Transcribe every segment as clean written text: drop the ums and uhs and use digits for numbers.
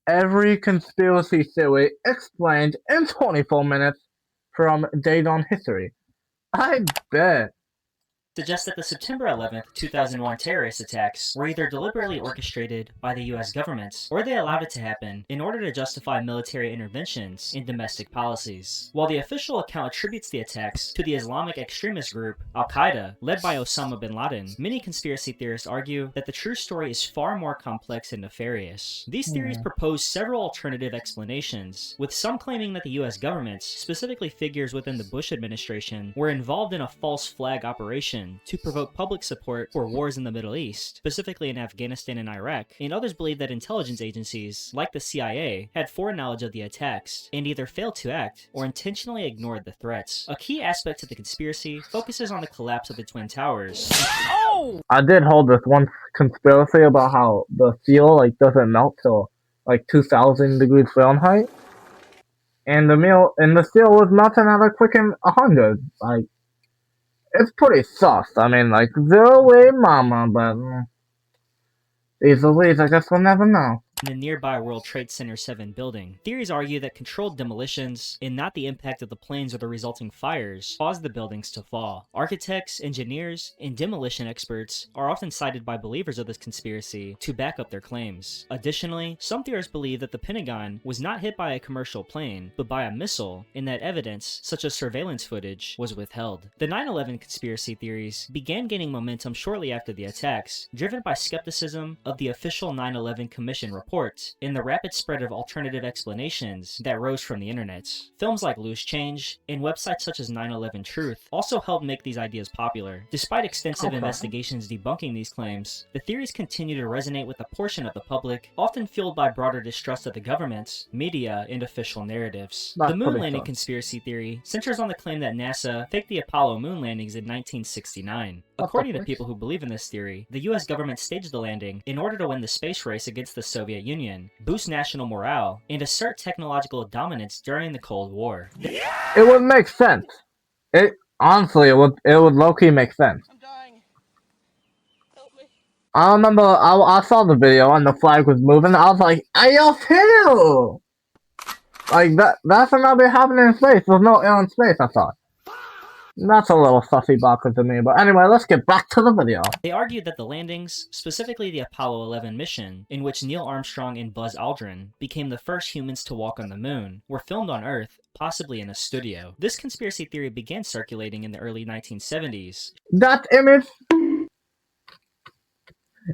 Every conspiracy theory explained in 24 minutes from Date on History. I bet. Suggests that the September 11th, 2001 terrorist attacks were either deliberately orchestrated by the US government, or they allowed it to happen in order to justify military interventions in domestic policies. While the official account attributes the attacks to the Islamic extremist group Al-Qaeda, led by Osama bin Laden, many conspiracy theorists argue that the true story is far more complex and nefarious. These theories propose several alternative explanations, with some claiming that the US government, specifically figures within the Bush administration, were involved in a false flag operation to provoke public support for wars in the Middle East, specifically in Afghanistan and Iraq, and others believe that intelligence agencies, like the CIA, had foreknowledge of the attacks and either failed to act or intentionally ignored the threats. A key aspect of the conspiracy focuses on the collapse of the Twin Towers. I did hold this one conspiracy about how the steel doesn't melt till 2000 degrees Fahrenheit, and the steel was melting at a quick 100. It's pretty sus. I mean, zero way mama, but these Louise, I guess we'll never know. In the nearby World Trade Center 7 building, theories argue that controlled demolitions, and not the impact of the planes or the resulting fires, caused the buildings to fall. Architects, engineers, and demolition experts are often cited by believers of this conspiracy to back up their claims. Additionally, some theorists believe that the Pentagon was not hit by a commercial plane, but by a missile, and that evidence, such as surveillance footage, was withheld. The 9/11 conspiracy theories began gaining momentum shortly after the attacks, driven by skepticism of the official 9/11 Commission report and the rapid spread of alternative explanations that rose from the internet. Films like Loose Change and websites such as 9/11 Truth also helped make these ideas popular. Despite extensive investigations debunking these claims, the theories continue to resonate with a portion of the public, often fueled by broader distrust of the government, media, and official narratives. The moon landing conspiracy theory centers on the claim that NASA faked the Apollo moon landings in 1969. According to people who believe in this theory, the US government staged the landing in order to win the space race against the Soviet Union, boost national morale, and assert technological dominance during the Cold War. It would make sense. Honestly, it would low-key make sense. I'm dying. Help me. I remember I saw the video and the flag was moving. I was like, "Hey, yo, Phil!" That's not be happening in space. There's no air in space, I thought. That's a little sussy boxer to me, but anyway, let's get back to the video. They argued that the landings, specifically the Apollo 11 mission, in which Neil Armstrong and Buzz Aldrin became the first humans to walk on the moon, were filmed on Earth, possibly in a studio. This conspiracy theory began circulating in the early 1970s. That image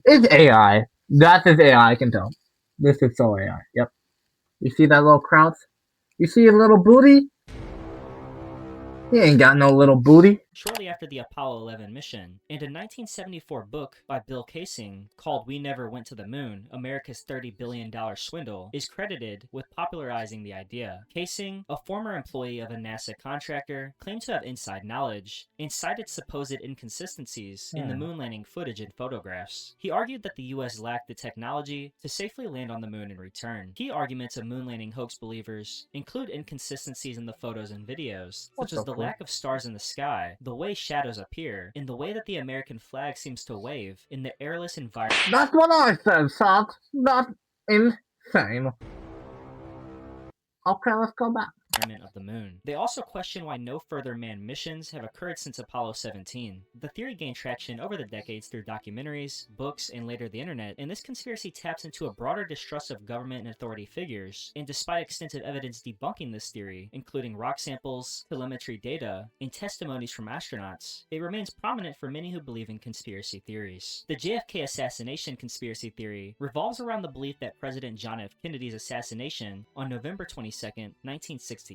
is AI. That is AI, I can tell. This is so AI, yep. You see that little Krauts? You see a little booty? He ain't got no little booty. Shortly after the Apollo 11 mission, and a 1974 book by Bill Kaysing called We Never Went to the Moon, America's $30 billion Swindle, is credited with popularizing the idea. Kaysing, a former employee of a NASA contractor, claimed to have inside knowledge, and cited supposed inconsistencies in the moon landing footage and photographs. He argued that the US lacked the technology to safely land on the moon and return. Key arguments of moon landing hoax believers include inconsistencies in the photos and videos, such as the lack of stars in the sky, the way shadows appear, and the way that the American flag seems to wave in the airless environment. That's what I said, Salt. That's insane. Okay, let's go back. Of the moon. They also question why no further manned missions have occurred since Apollo 17. The theory gained traction over the decades through documentaries, books, and later the internet, and this conspiracy taps into a broader distrust of government and authority figures. And despite extensive evidence debunking this theory, including rock samples, telemetry data, and testimonies from astronauts, it remains prominent for many who believe in conspiracy theories. The JFK assassination conspiracy theory revolves around the belief that President John F. Kennedy's assassination on November 22nd, 1963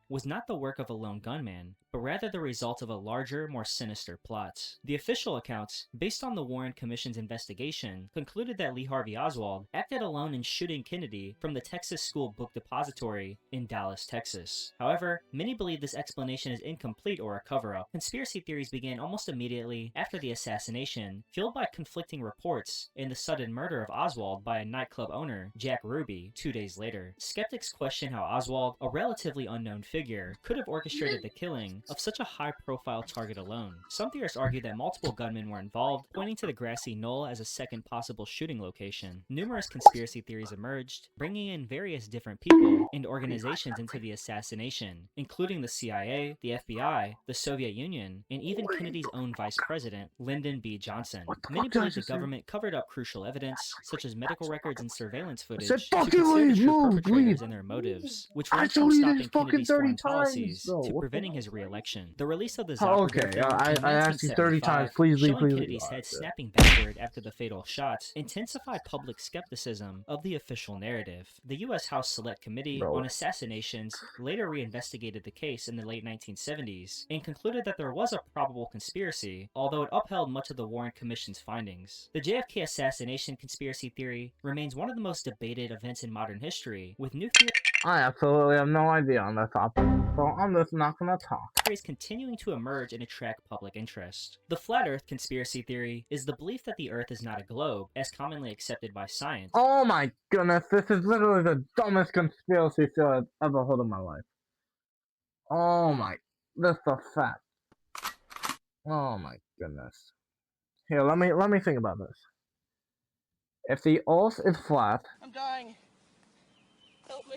was not the work of a lone gunman, but rather the result of a larger, more sinister plot. The official accounts, based on the Warren Commission's investigation, concluded that Lee Harvey Oswald acted alone in shooting Kennedy from the Texas School Book Depository in Dallas, Texas. However, many believe this explanation is incomplete or a cover-up. Conspiracy theories began almost immediately after the assassination, fueled by conflicting reports and the sudden murder of Oswald by a nightclub owner, Jack Ruby, 2 days later. Skeptics question how Oswald, a relative relatively unknown figure could have orchestrated the killing of such a high-profile target alone. Some theorists argue that multiple gunmen were involved, pointing to the grassy knoll as a second possible shooting location. Numerous conspiracy theories emerged, bringing in various different people and organizations into the assassination, including the CIA, the FBI, the Soviet Union, and even Kennedy's own vice president, Lyndon B. Johnson. Many believe the government covered up crucial evidence, such as medical records and surveillance footage, to conceal the true perpetrators and their motives, which range from stopping Kennedy's foreign policies to preventing his re-election. The release of the Zapruder film in I asked you 30 times. 1975, Please leave, showing please leave. Kennedy's head snapping backward after the fatal shot, intensified public skepticism of the official narrative. The U.S. House Select Committee on Assassinations later reinvestigated the case in the late 1970s and concluded that there was a probable conspiracy, although it upheld much of the Warren Commission's findings. The JFK assassination conspiracy theory remains one of the most debated events in modern history, with new I absolutely have no idea on that topic, so I'm just not gonna talk. theories continuing to emerge and attract public interest. The Flat Earth conspiracy theory is the belief that the Earth is not a globe, as commonly accepted by science. Oh my goodness, this is literally the dumbest conspiracy theory I've ever heard in my life. Oh my, this is a fact. Oh my goodness. Here, let me think about this. If the Earth is flat, I'm dying. Help me.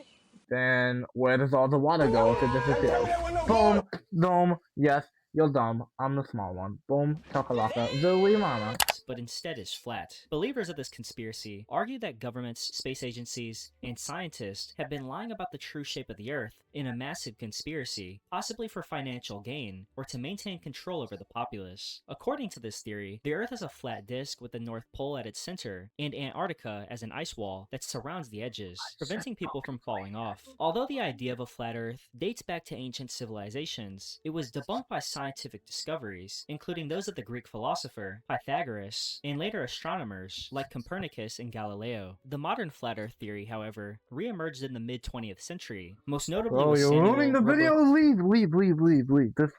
then where does all the water go if it disappears? Boom, boom, yes, you're dumb. I'm the small one. Boom, chakalaka, zooey mama. But instead is flat. Believers of this conspiracy argue that governments, space agencies, and scientists have been lying about the true shape of the Earth in a massive conspiracy, possibly for financial gain or to maintain control over the populace. According to this theory, the Earth is a flat disk with the North Pole at its center and Antarctica as an ice wall that surrounds the edges, preventing people from falling off. Although the idea of a flat Earth dates back to ancient civilizations, it was debunked by scientific discoveries, including those of the Greek philosopher Pythagoras, and later astronomers like Copernicus and Galileo. The modern flat Earth theory, however, re-emerged in the mid-20th century, most notably Bro, with you're Samuel ruining the video. Leave. This,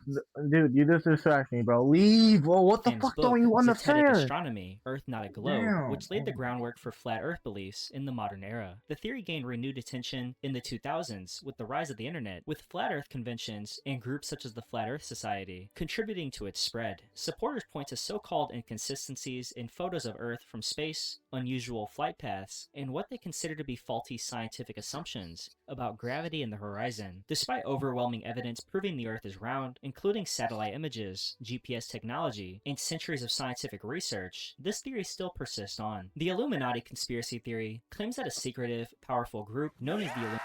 dude, you just distract me, bro. Leave. Bro, what the Rothbard's fuck book, don't you Zetetic understand? Astronomy, Earth Not a Globe, Damn. which laid the groundwork for flat Earth beliefs in the modern era. The theory gained renewed attention in the 2000s with the rise of the internet, with flat Earth conventions and groups such as the Flat Earth Society contributing to its spread. Supporters point to so-called inconsistencies in photos of Earth from space, unusual flight paths, and what they consider to be faulty scientific assumptions about gravity and the horizon. Despite overwhelming evidence proving the Earth is round, including satellite images, GPS technology, and centuries of scientific research, this theory still persists on. The Illuminati conspiracy theory claims that a secretive, powerful group known as the Illuminati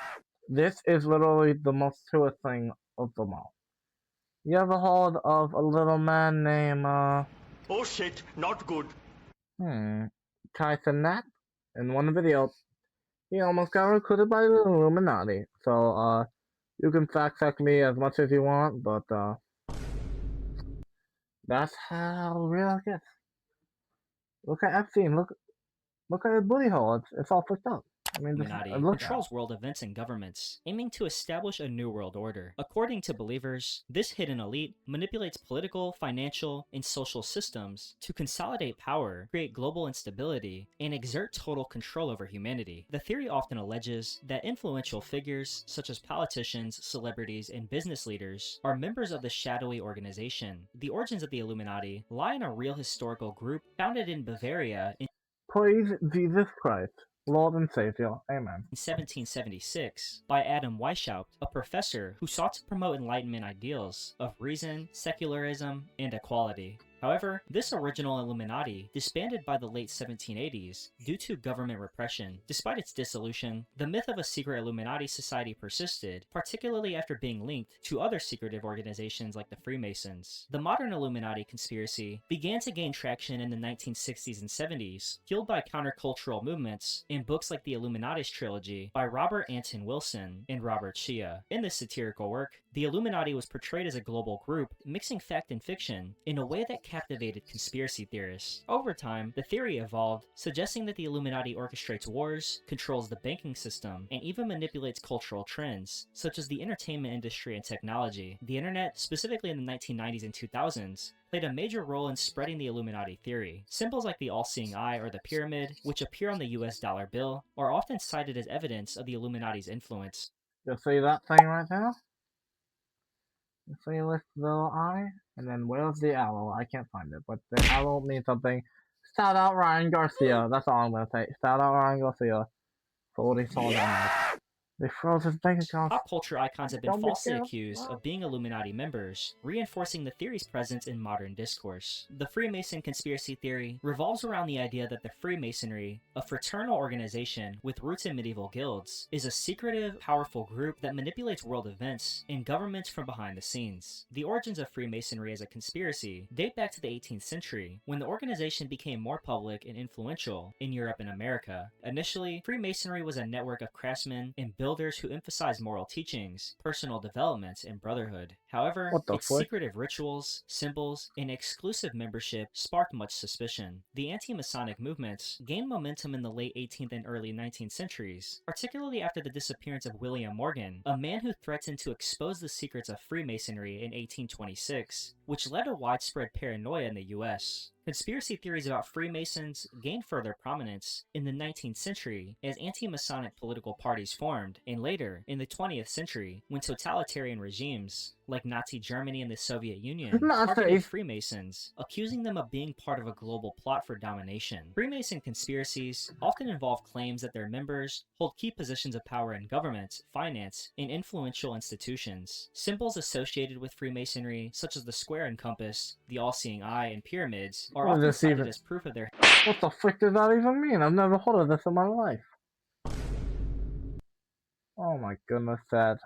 This is literally the most truest thing of them all. You ever heard of a little man named, Oh shit, not good. Tyson Knapp? In one video, he almost got recruited by the Illuminati. So, you can fact check me as much as you want, but, that's how real it gets. Look at Epstein, look at his booty hole, it's all fucked up. I mean, Illuminati look controls world events and governments, aiming to establish a new world order. According to believers, this hidden elite manipulates political, financial, and social systems to consolidate power, create global instability, and exert total control over humanity. The theory often alleges that influential figures, such as politicians, celebrities, and business leaders, are members of the shadowy organization. The origins of the Illuminati lie in a real historical group founded in Bavaria in Praise Jesus Christ, Lord and Savior. Amen. 1776 by Adam Weishaupt, a professor who sought to promote Enlightenment ideals of reason, secularism, and equality. However, this original Illuminati disbanded by the late 1780s due to government repression. Despite its dissolution, the myth of a secret Illuminati society persisted, particularly after being linked to other secretive organizations like the Freemasons. The modern Illuminati conspiracy began to gain traction in the 1960s and 70s, fueled by countercultural movements in books like the Illuminatis trilogy by Robert Anton Wilson and Robert Shea. In this satirical work, the Illuminati was portrayed as a global group, mixing fact and fiction in a way that captivated conspiracy theorists. Over time, the theory evolved, suggesting that the Illuminati orchestrates wars, controls the banking system, and even manipulates cultural trends, such as the entertainment industry and technology. The internet, specifically in the 1990s and 2000s, played a major role in spreading the Illuminati theory. Symbols like the all-seeing eye or the pyramid, which appear on the US dollar bill, are often cited as evidence of the Illuminati's influence. You see that thing right there? You see this little eye? And then where's the arrow? I can't find it, but the arrow means something. Shout out Ryan Garcia. That's all I'm gonna say. Shout out Ryan Garcia for what he saw down there. They froze his bank account. Pop culture icons have been Don't be falsely scared. accused of being Illuminati members, reinforcing the theory's presence in modern discourse. The Freemason conspiracy theory revolves around the idea that the Freemasonry, a fraternal organization with roots in medieval guilds, is a secretive, powerful group that manipulates world events and governments from behind the scenes. The origins of Freemasonry as a conspiracy date back to the 18th century, when the organization became more public and influential in Europe and America. Initially, Freemasonry was a network of craftsmen and builders who emphasized moral teachings, personal development, and brotherhood. However, its secretive rituals, symbols, and exclusive membership sparked much suspicion. The anti-Masonic movement gained momentum in the late 18th and early 19th centuries, particularly after the disappearance of William Morgan, a man who threatened to expose the secrets of Freemasonry in 1826, which led to widespread paranoia in the US. Conspiracy theories about Freemasons gained further prominence in the 19th century as anti-Masonic political parties formed, and later, in the 20th century, when totalitarian regimes, like Nazi Germany and the Soviet Union, targeted Freemasons, accusing them of being part of a global plot for domination. Freemason conspiracies often involve claims that their members hold key positions of power in government, finance, and influential institutions. Symbols associated with Freemasonry, such as the square and compass, the all-seeing eye, and pyramids, are often cited as proof of their... What the frick does that even mean? I've never heard of this in my life. Oh my goodness, sad.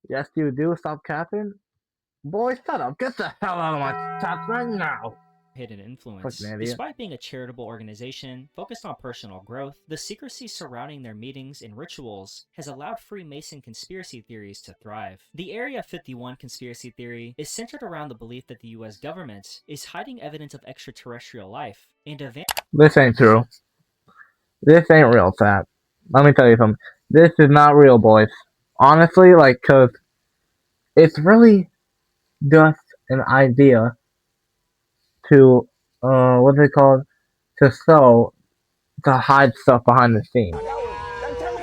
Yes, you do. Stop capping. Boy, shut up. Get the hell out of my chat right now. hidden influence. Despite being a charitable organization focused on personal growth, the secrecy surrounding their meetings and rituals has allowed Freemason conspiracy theories to thrive. The Area 51 conspiracy theory is centered around the belief that the US government is hiding evidence of extraterrestrial life and This ain't true. This ain't real, Pat. Let me tell you something. This is not real, boys. Honestly, like, cause it's really just an idea to, what's it called? To hide stuff behind the scenes.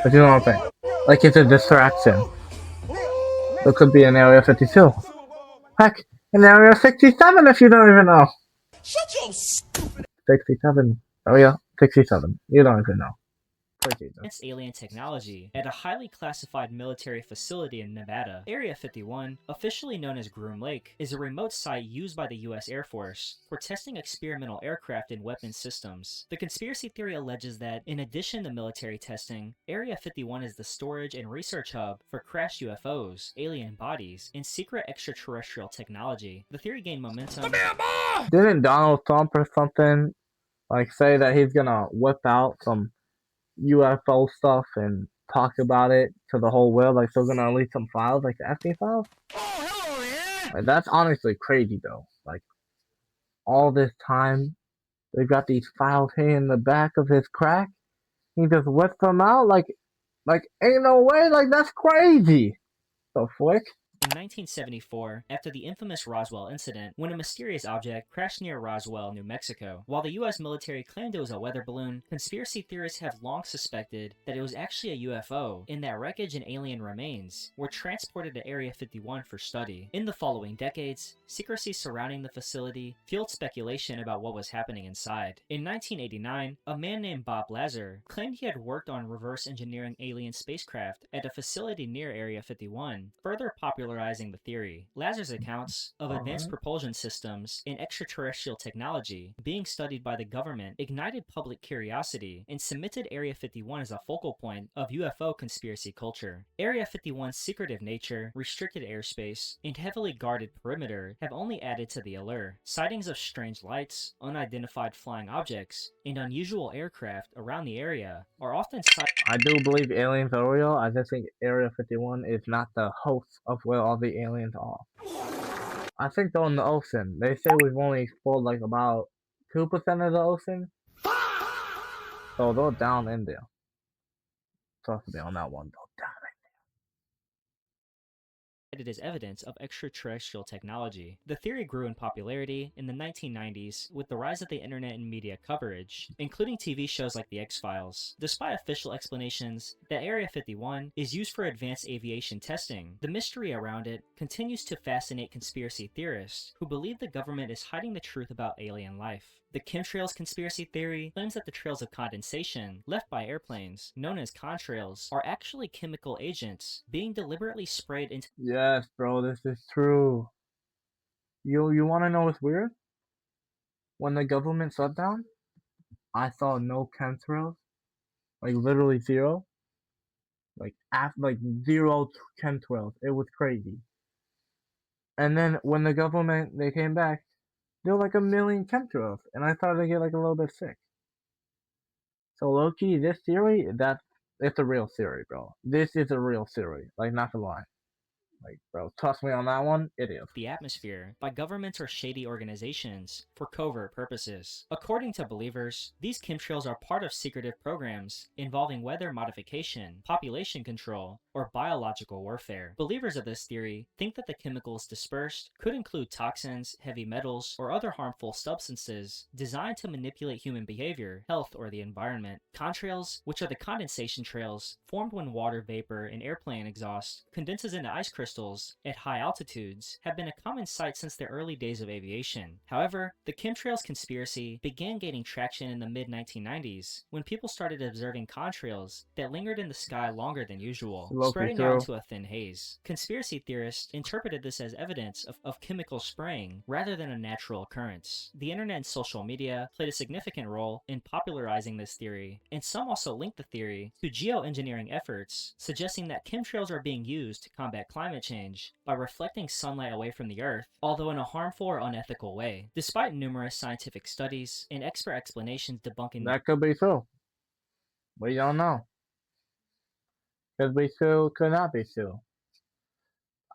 But you know what I'm saying? Like, it's a distraction. It could be in Area 52. Heck, in Area 67 if you don't even know. Shut your stupid 67. Area 67. You don't even know. Advanced alien technology at a highly classified military facility in Nevada. Area 51, officially known as Groom Lake, is a remote site used by the US Air Force for testing experimental aircraft and weapons systems. The conspiracy theory alleges that, in addition to military testing, Area 51 is the storage and research hub for crashed UFOs, alien bodies, and secret extraterrestrial technology. The theory gained momentum. Didn't Donald Trump or something like say that he's gonna whip out some UFO stuff and talk about it to the whole world, like they're gonna release some files, like the Epstein files? Oh, hello, yeah. Like, that's honestly crazy though. Like, all this time, they've got these files here in the back of his crack. He just whips them out, like ain't no way, like that's crazy. The flick? In 1974, after the infamous Roswell incident, when a mysterious object crashed near Roswell, New Mexico. While the US military claimed it was a weather balloon, conspiracy theorists have long suspected that it was actually a UFO, and that wreckage and alien remains were transported to Area 51 for study. In the following decades, secrecy surrounding the facility fueled speculation about what was happening inside. In 1989, a man named Bob Lazar claimed he had worked on reverse engineering alien spacecraft at a facility near Area 51, further popularizing the theory. Lazar's accounts of advanced propulsion systems and extraterrestrial technology being studied by the government ignited public curiosity and cemented Area 51 as a focal point of UFO conspiracy culture. Area 51's secretive nature, restricted airspace, and heavily guarded perimeter have only added to the allure. Sightings of strange lights, unidentified flying objects, and unusual aircraft around the area are often cited. I do believe aliens are real. I just think Area 51 is not the host of where all the aliens are. I think they're in the ocean. They say we've only explored like about 2% of the ocean. So they're down in there. Trust me on that one, though. Down as evidence of extraterrestrial technology. The theory grew in popularity in the 1990s with the rise of the internet and media coverage, including TV shows like The X-Files. Despite official explanations that Area 51 is used for advanced aviation testing, the mystery around it continues to fascinate conspiracy theorists who believe the government is hiding the truth about alien life. The chemtrails conspiracy theory claims that the trails of condensation left by airplanes, known as contrails, are actually chemical agents being deliberately sprayed into Yes, bro, this is true. You want to know what's weird? When the government shut down, I saw no chemtrails, like literally zero, like zero chemtrails. It was crazy. And then when the government they came back, there were like a million chemtrails, and I started to get like a little bit sick. So low-key, this theory, it's a real theory, bro. This is a real theory, like not to lie. Like, bro, trust me on that one, it is. the atmosphere by governments or shady organizations for covert purposes. According to believers, these chemtrails are part of secretive programs involving weather modification, population control, or biological warfare. Believers of this theory think that the chemicals dispersed could include toxins, heavy metals, or other harmful substances designed to manipulate human behavior, health, or the environment. Contrails, which are the condensation trails formed when water vapor in airplane exhaust condenses into ice crystals at high altitudes, have been a common sight since the early days of aviation. However, the chemtrails conspiracy began gaining traction in the mid-1990s when people started observing contrails that lingered in the sky longer than usual, spreading out into a thin haze. Conspiracy theorists interpreted this as evidence of chemical spraying rather than a natural occurrence. The internet and social media played a significant role in popularizing this theory, and some also linked the theory to geoengineering efforts, suggesting that chemtrails are being used to combat climate change by reflecting sunlight away from the Earth, although in a harmful or unethical way. Despite numerous scientific studies and expert explanations debunking that could be true. We don't know. Could be true, could not be true.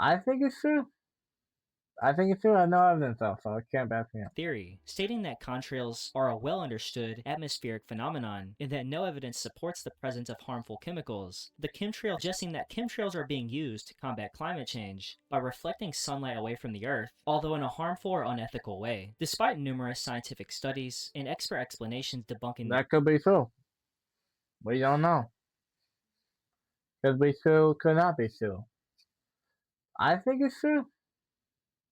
I think it's true. I think it's true. I have no evidence though, so it can't back me up. Theory, stating that contrails are a well-understood atmospheric phenomenon and that no evidence supports the presence of harmful chemicals. The chemtrail suggesting that chemtrails are being used to combat climate change by reflecting sunlight away from the Earth, although in a harmful or unethical way. Despite numerous scientific studies and expert explanations debunking that could be true. We don't know. Could be true, could not be true. I think it's true.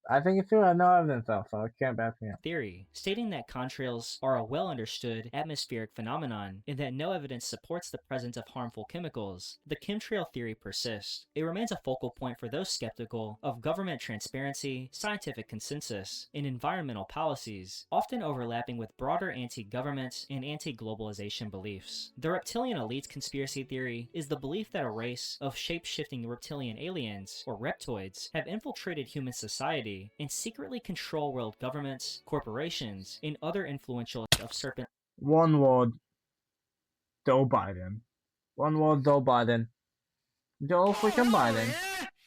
I think it's true. I have no evidence though, so it can't back me up. Theory, stating that contrails are a well-understood atmospheric phenomenon and that no evidence supports the presence of harmful chemicals. The chemtrail theory persists. It remains a focal point for those skeptical of government transparency, scientific consensus, and environmental policies, often overlapping with broader anti-government and anti-globalization beliefs. The reptilian elites conspiracy theory is the belief that a race of shape-shifting reptilian aliens, or reptoids, have infiltrated human society and secretly control world governments, corporations, and other influential of serpent. One word. Joe Biden. One word, Joe Biden. Joe freaking Biden.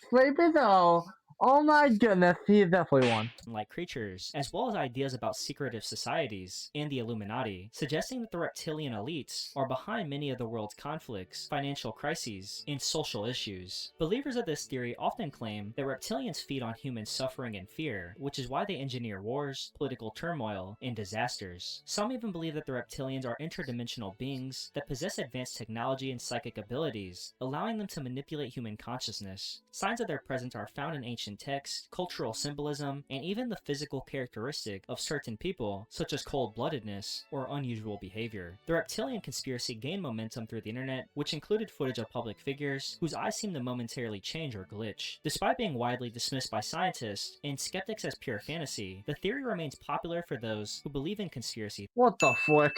Sleepy Joe. Oh my goodness, he is definitely one. Like creatures, as well as ideas about secretive societies and the Illuminati, suggesting that the reptilian elites are behind many of the world's conflicts, financial crises, and social issues. Believers of this theory often claim that reptilians feed on human suffering and fear, which is why they engineer wars, political turmoil, and disasters. Some even believe that the reptilians are interdimensional beings that possess advanced technology and psychic abilities, allowing them to manipulate human consciousness. Signs of their presence are found in ancient text, cultural symbolism, and even the physical characteristic of certain people, such as cold-bloodedness or unusual behavior. The reptilian conspiracy gained momentum through the internet, which included footage of public figures whose eyes seemed to momentarily change or glitch. Despite being widely dismissed by scientists and skeptics as pure fantasy, the theory remains popular for those who believe in conspiracy. What the flick?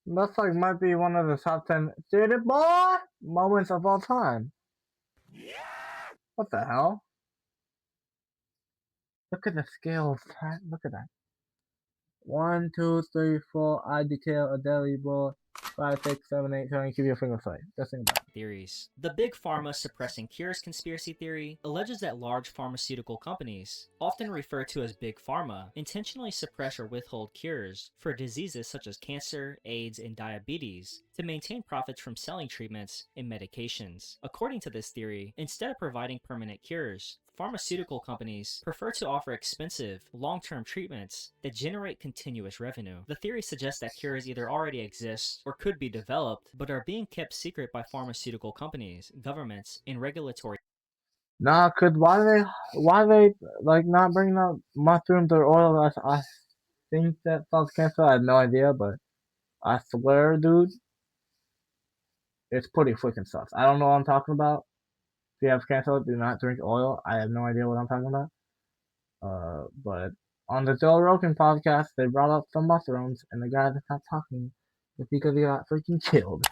That's like might be one of the top 10 theater boy moments of all time. What the hell? Look at the scale of that. Look at that. 1, 2, 3, 4. I detail a daily bull. 5, 6, 7, 8. Trying to keep your finger sight. Just think about it. theories. The Big Pharma suppressing cures conspiracy theory alleges that large pharmaceutical companies, often referred to as Big Pharma, intentionally suppress or withhold cures for diseases such as cancer, AIDS, and diabetes to maintain profits from selling treatments and medications. According to this theory, instead of providing permanent cures, pharmaceutical companies prefer to offer expensive, long-term treatments that generate continuous revenue. The theory suggests that cures either already exist or could be developed, but are being kept secret by pharmaceutical companies, governments, and regulatory. Nah, cause why they like not bringing out mushrooms or oil? I think that solves cancer. I have no idea, but I swear, dude, it's pretty freaking sus. I don't know what I'm talking about. If you have cancer, do not drink oil. I have no idea what I'm talking about. But on the Joe Rogan podcast, they brought up some mushrooms, and the guy that stopped talking is because he got freaking killed.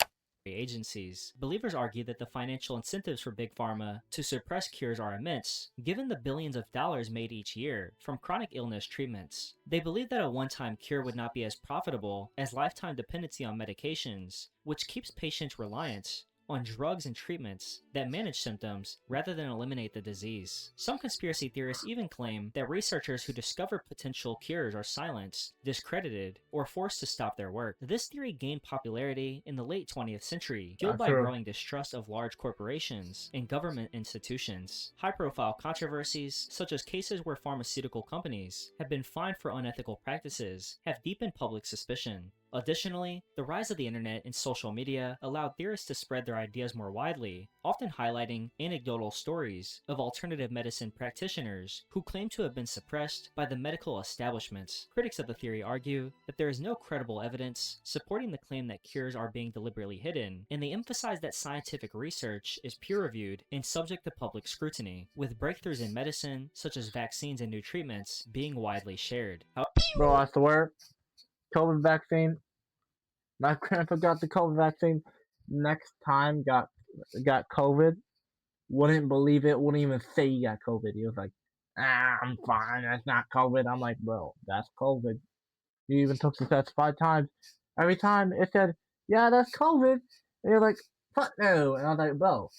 Agencies. Believers argue that the financial incentives for Big Pharma to suppress cures are immense, given the billions of dollars made each year from chronic illness treatments. They believe that a one-time cure would not be as profitable as lifetime dependency on medications, which keeps patients reliant on drugs and treatments that manage symptoms rather than eliminate the disease. Some conspiracy theorists even claim that researchers who discover potential cures are silenced, discredited, or forced to stop their work. This theory gained popularity in the late 20th century, fueled by growing distrust of large corporations and government institutions. High-profile controversies, such as cases where pharmaceutical companies have been fined for unethical practices, have deepened public suspicion. Additionally, the rise of the internet and social media allowed theorists to spread their ideas more widely, often highlighting anecdotal stories of alternative medicine practitioners who claim to have been suppressed by the medical establishment. Critics of the theory argue that there is no credible evidence supporting the claim that cures are being deliberately hidden, and they emphasize that scientific research is peer-reviewed and subject to public scrutiny, with breakthroughs in medicine, such as vaccines and new treatments, being widely shared. Bro, I swear, COVID vaccine. My grandpa got the COVID vaccine. Next time got COVID. Wouldn't believe it. Wouldn't even say he got COVID. He was like, I'm fine. That's not COVID. I'm like, bro, that's COVID. You even took the test 5 times. Every time it said, yeah, that's COVID. And you're like, fuck no. And I was like, bro,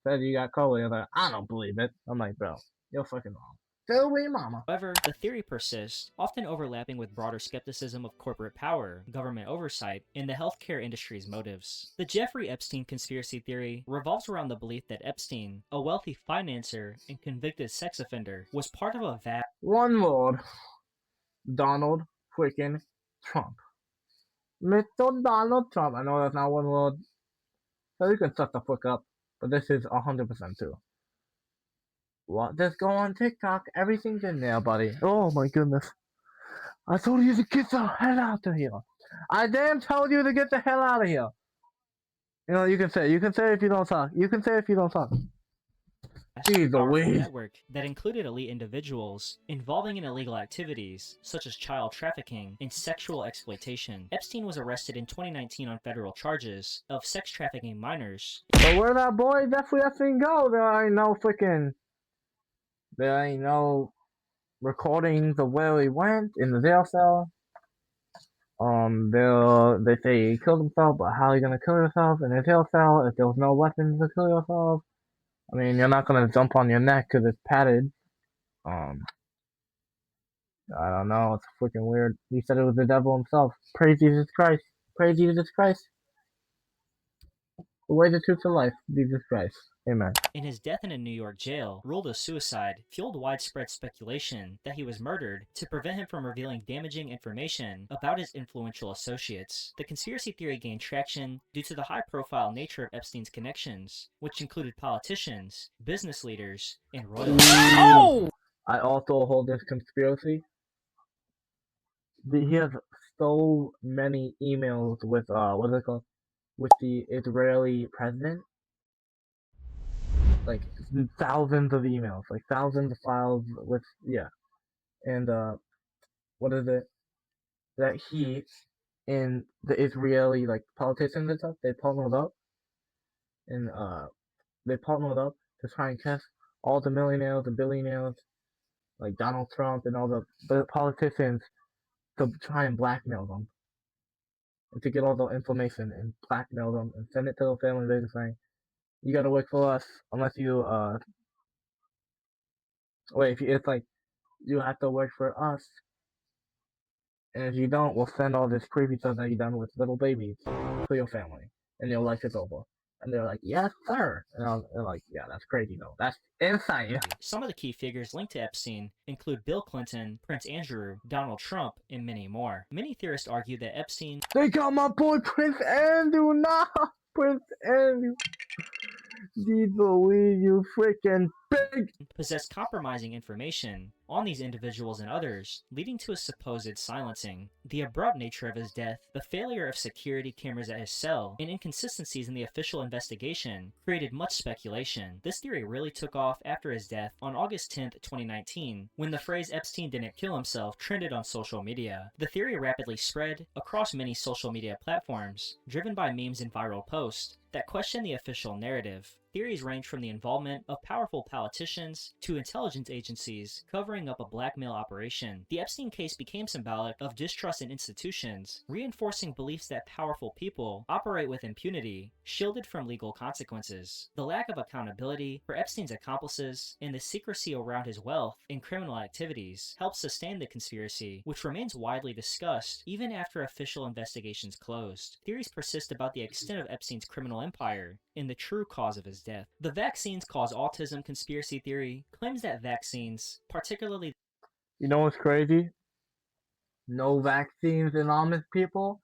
said you got COVID. I was like, I don't believe it. I'm like, bro, you're fucking wrong. Tell me, mama. However, the theory persists, often overlapping with broader skepticism of corporate power, government oversight, and the healthcare industry's motives. The Jeffrey Epstein conspiracy theory revolves around the belief that Epstein, a wealthy financier and convicted sex offender, was part of a vast One word. Donald freaking Trump. Mr. Donald Trump. I know that's not one word. So you can shut the fuck up. But this is 100% true. What? Just go on TikTok. Everything's in there, buddy. Oh my goodness. I told you to get the hell out of here. I damn told you to get the hell out of here. You know, you can say if you don't talk. You can say if you don't talk. Jeez powerful Louise. network that included elite individuals involving in illegal activities such as child trafficking and sexual exploitation. Epstein was arrested in 2019 on federal charges of sex trafficking minors. But where that boy Jeffrey Epstein go? There ain't no recordings of where he went in the jail cell. They say he killed himself, but how are you gonna kill yourself in a jail cell if there's no weapons to kill yourself? I mean, you're not gonna jump on your neck because it's padded. I don't know. It's freaking weird. He said it was the devil himself. Praise Jesus Christ. Praise Jesus Christ. The way, the truth, the life. Jesus Christ. Amen. In his death in a New York jail, ruled as suicide, fueled widespread speculation that he was murdered to prevent him from revealing damaging information about his influential associates. The conspiracy theory gained traction due to the high-profile nature of Epstein's connections, which included politicians, business leaders, and royalty. Oh! I also hold this conspiracy. He has so many emails with what is it called? With the Israeli president. Like thousands of emails, like thousands of files with and what is it that he and the Israeli like politicians and stuff, they partnered up to try and catch all the millionaires and billionaires like Donald Trump and all the politicians to try and blackmail them. And to get all the information and blackmail them and send it to the family business saying, you gotta work for us unless you, it's like, you have to work for us. And if you don't, we'll send all this creepy stuff that you done with little babies to your family. And your life is over. And they're like, yes, sir. And they're like, yeah, that's crazy, though. That's insane. Some of the key figures linked to Epstein include Bill Clinton, Prince Andrew, Donald Trump, and many more. Many theorists argue that Epstein They got my boy Prince Andrew now. Prince Andrew. Did believe you freaking big. possessed compromising information on these individuals and others, leading to his supposed silencing. The abrupt nature of his death, the failure of security cameras at his cell, and inconsistencies in the official investigation created much speculation. This theory really took off after his death on August 10, 2019, when the phrase Epstein didn't kill himself trended on social media. The theory rapidly spread across many social media platforms, driven by memes and viral posts that question the official narrative. Theories range from the involvement of powerful politicians to intelligence agencies covering up a blackmail operation. The Epstein case became symbolic of distrust in institutions, reinforcing beliefs that powerful people operate with impunity, shielded from legal consequences. The lack of accountability for Epstein's accomplices and the secrecy around his wealth and criminal activities helped sustain the conspiracy, which remains widely discussed even after official investigations closed. Theories persist about the extent of Epstein's criminal empire and the true cause of his death. The vaccines cause autism conspiracy theory claims that vaccines, particularly... You know what's crazy? No vaccines in Amish people.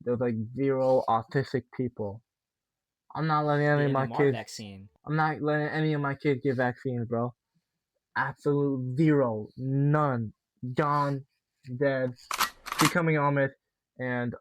There's like 0 autistic people. I'm not letting any of my kids. Vaccine. I'm not letting any of my kids get vaccines, bro. Absolute 0, none, gone, dead, becoming Amish, and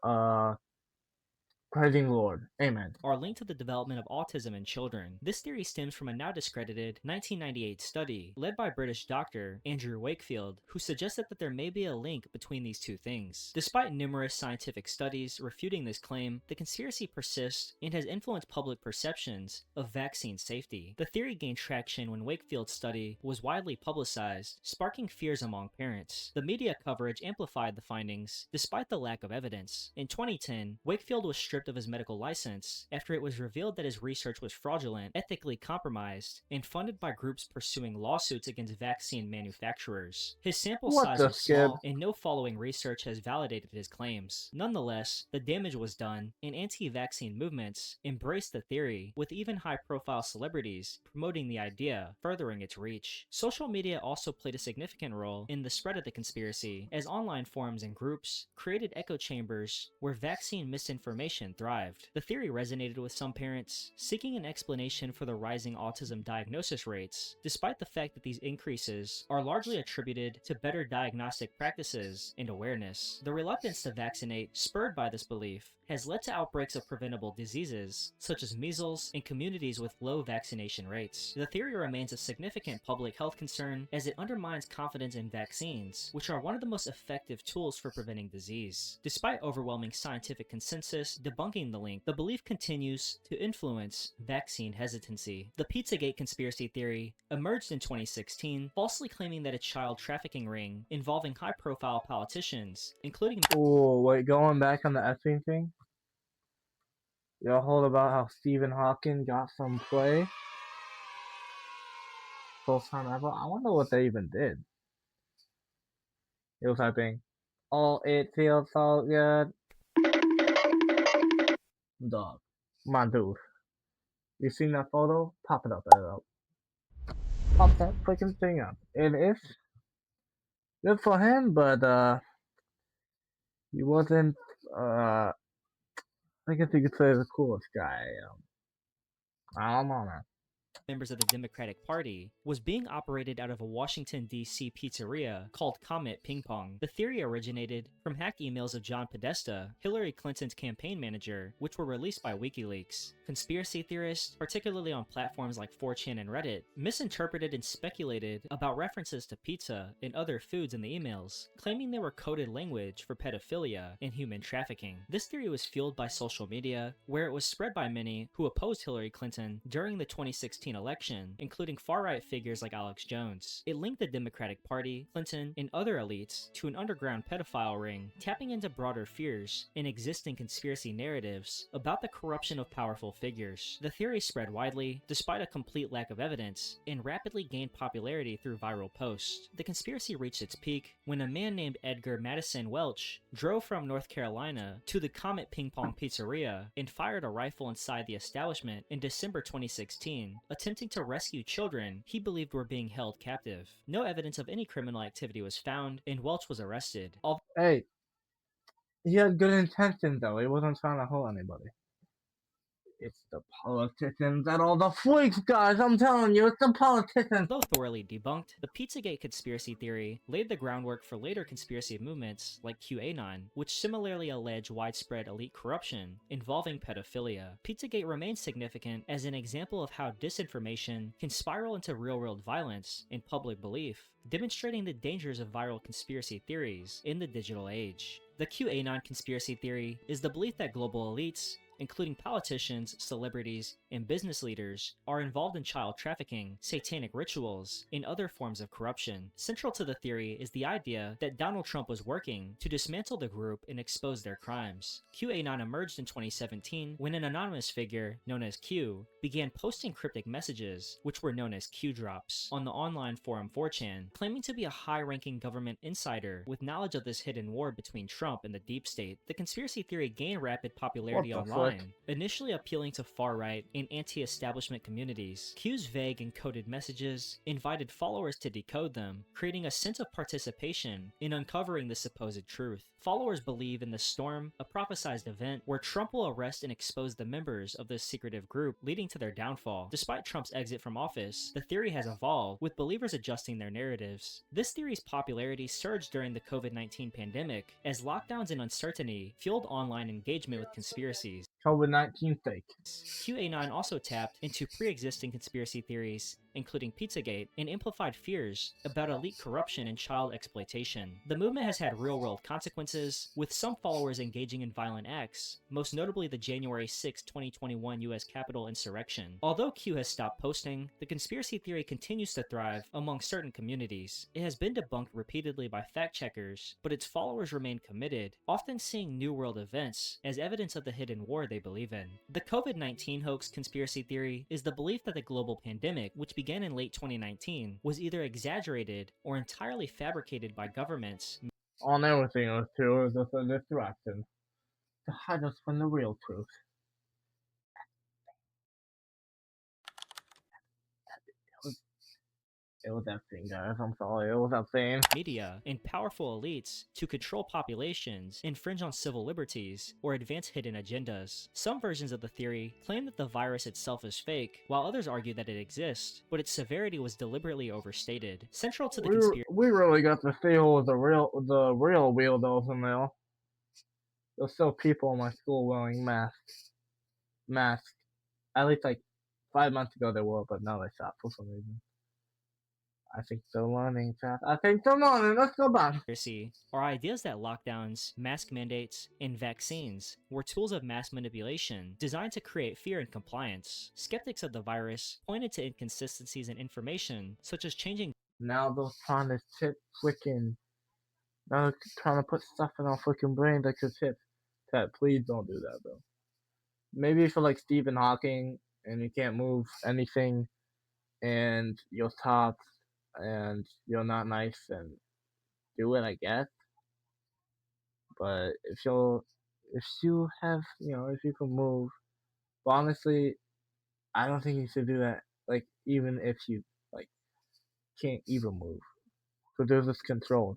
praising the Lord. Amen. Are linked to the development of autism in children. This theory stems from a now discredited 1998 study led by British doctor Andrew Wakefield, who suggested that there may be a link between these two things. Despite numerous scientific studies refuting this claim, the conspiracy persists and has influenced public perceptions of vaccine safety. The theory gained traction when Wakefield's study was widely publicized, sparking fears among parents. The media coverage amplified the findings, despite the lack of evidence. In 2010, Wakefield was stripped of his medical license after it was revealed that his research was fraudulent, ethically compromised, and funded by groups pursuing lawsuits against vaccine manufacturers. His sample size was small, and no following research has validated his claims. Nonetheless, the damage was done, and anti-vaccine movements embraced the theory, with even high-profile celebrities promoting the idea, furthering its reach. Social media also played a significant role in the spread of the conspiracy, as online forums and groups created echo chambers where vaccine misinformation thrived. The theory resonated with some parents, seeking an explanation for the rising autism diagnosis rates, despite the fact that these increases are largely attributed to better diagnostic practices and awareness. The reluctance to vaccinate, spurred by this belief, has led to outbreaks of preventable diseases, such as measles, in communities with low vaccination rates. The theory remains a significant public health concern as it undermines confidence in vaccines, which are one of the most effective tools for preventing disease. Despite overwhelming scientific consensus debunking the link, the belief continues to influence vaccine hesitancy. The Pizzagate conspiracy theory emerged in 2016, falsely claiming that a child trafficking ring involving high-profile politicians, including... Oh, wait, going back on the Epstein thing? Y'all heard about how Stephen Hawking got some play? First time ever? I wonder what they even did. It was typing, oh, it feels so good. Dog. My dude. You seen that photo? Pop it up, Pop that freaking thing up. It is good for him, but, he wasn't, I guess you could say the coolest guy. I don't know, man. Members of the Democratic Party was being operated out of a Washington, D.C. pizzeria called Comet Ping Pong. The theory originated from hacked emails of John Podesta, Hillary Clinton's campaign manager, which were released by WikiLeaks. Conspiracy theorists, particularly on platforms like 4chan and Reddit, misinterpreted and speculated about references to pizza and other foods in the emails, claiming they were coded language for pedophilia and human trafficking. This theory was fueled by social media, where it was spread by many who opposed Hillary Clinton during the 2016 2016 election, including far-right figures like Alex Jones. It linked the Democratic Party, Clinton, and other elites to an underground pedophile ring, tapping into broader fears and existing conspiracy narratives about the corruption of powerful figures. The theory spread widely, despite a complete lack of evidence, and rapidly gained popularity through viral posts. The conspiracy reached its peak when a man named Edgar Madison Welch drove from North Carolina to the Comet Ping Pong Pizzeria and fired a rifle inside the establishment in December 2016, attempting to rescue children he believed were being held captive. No evidence of any criminal activity was found, and Welch was arrested. Hey, he had good intentions though. He wasn't trying to hold anybody. It's the politicians and all the freaks, guys. I'm telling you, it's the politicians. Although thoroughly debunked, the Pizzagate conspiracy theory laid the groundwork for later conspiracy movements like QAnon, which similarly allege widespread elite corruption involving pedophilia. Pizzagate remains significant as an example of how disinformation can spiral into real-world violence and public belief, demonstrating the dangers of viral conspiracy theories in the digital age. The QAnon conspiracy theory is the belief that global elites, including politicians, celebrities, and business leaders, are involved in child trafficking, satanic rituals, and other forms of corruption. Central to the theory is the idea that Donald Trump was working to dismantle the group and expose their crimes. QAnon emerged in 2017 when an anonymous figure, known as Q, began posting cryptic messages, which were known as Q drops, on the online forum 4chan, claiming to be a high-ranking government insider with knowledge of this hidden war between Trump and the deep state. The conspiracy theory gained rapid popularity online, initially appealing to far-right and anti-establishment communities. Q's vague and coded messages invited followers to decode them, creating a sense of participation in uncovering the supposed truth. Followers believe in the Storm, a prophesized event where Trump will arrest and expose the members of this secretive group, leading to their downfall. Despite Trump's exit from office, the theory has evolved, with believers adjusting their narratives. This theory's popularity surged during the COVID-19 pandemic, as lockdowns and uncertainty fueled online engagement with conspiracies. COVID-19 fake. QAnon also tapped into pre-existing conspiracy theories, including Pizzagate, and amplified fears about elite corruption and child exploitation. The movement has had real-world consequences, with some followers engaging in violent acts, most notably the January 6, 2021 US Capitol insurrection. Although Q has stopped posting, the conspiracy theory continues to thrive among certain communities. It has been debunked repeatedly by fact-checkers, but its followers remain committed, often seeing New World events as evidence of the hidden war they believe in. The COVID-19 hoax conspiracy theory is the belief that the global pandemic, which began in late 2019, was either exaggerated or entirely fabricated by governments. On everything was true, it was just a distraction to hide us from the real truth. It was that thing, guys. I'm sorry. It was that thing. Media and powerful elites to control populations, infringe on civil liberties, or advance hidden agendas. Some versions of the theory claim that the virus itself is fake, while others argue that it exists, but its severity was deliberately overstated. Central to the conspiracy, We really got to see who was the real weirdos in there. There's still people in my school wearing masks. At least like 5 months ago they were, but now they stopped for some reason. I think they're learning, chat. Let's go back. are ideas that lockdowns, mask mandates, and vaccines were tools of mass manipulation designed to create fear and compliance. Skeptics of the virus pointed to inconsistencies in information, such as changing. Now they're trying to chip freaking. Now they're trying to put stuff in our freaking brain that could chip. Chat, please don't do that, though. Maybe if you're like Stephen Hawking and you can't move anything, and you're tough, and you're not nice, and do it, I guess. But if you have, if you can move, but honestly, I don't think you should do that. Like, even if you can't even move, because there's this control.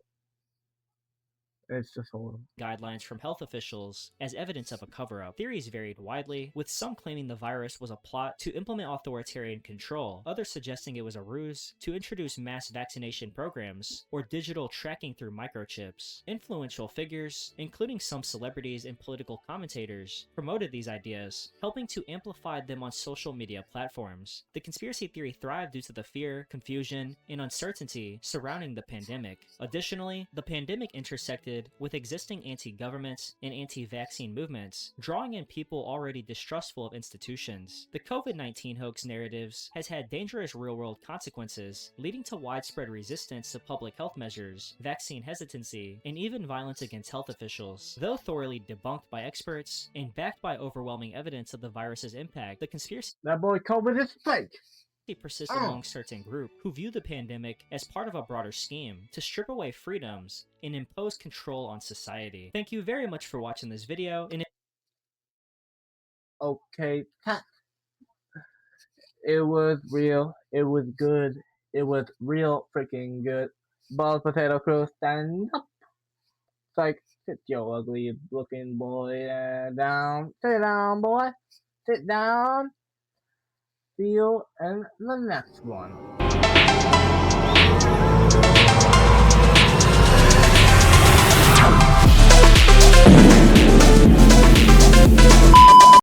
It's just horrible. Guidelines from health officials as evidence of a cover-up. Theories varied widely, with some claiming the virus was a plot to implement authoritarian control, others suggesting it was a ruse to introduce mass vaccination programs or digital tracking through microchips. Influential figures, including some celebrities and political commentators, promoted these ideas, helping to amplify them on social media platforms. The conspiracy theory thrived due to the fear, confusion, and uncertainty surrounding the pandemic. Additionally, the pandemic intersected coordinated with existing anti-government and anti-vaccine movements, drawing in people already distrustful of institutions. The COVID-19 hoax narratives has had dangerous real-world consequences, leading to widespread resistance to public health measures, vaccine hesitancy, and even violence against health officials. Though thoroughly debunked by experts and backed by overwhelming evidence of the virus's impact, the conspiracy That boy COVID is fake. persists among certain group who view the pandemic as part of a broader scheme to strip away freedoms and impose control on society. Thank you very much for watching this video, and Okay, it was real. It was good. It was real freaking good. Balls Potato Crew, stand up. It's like, sit your ugly looking boy down. Sit down, boy. Sit down. See you in the next one.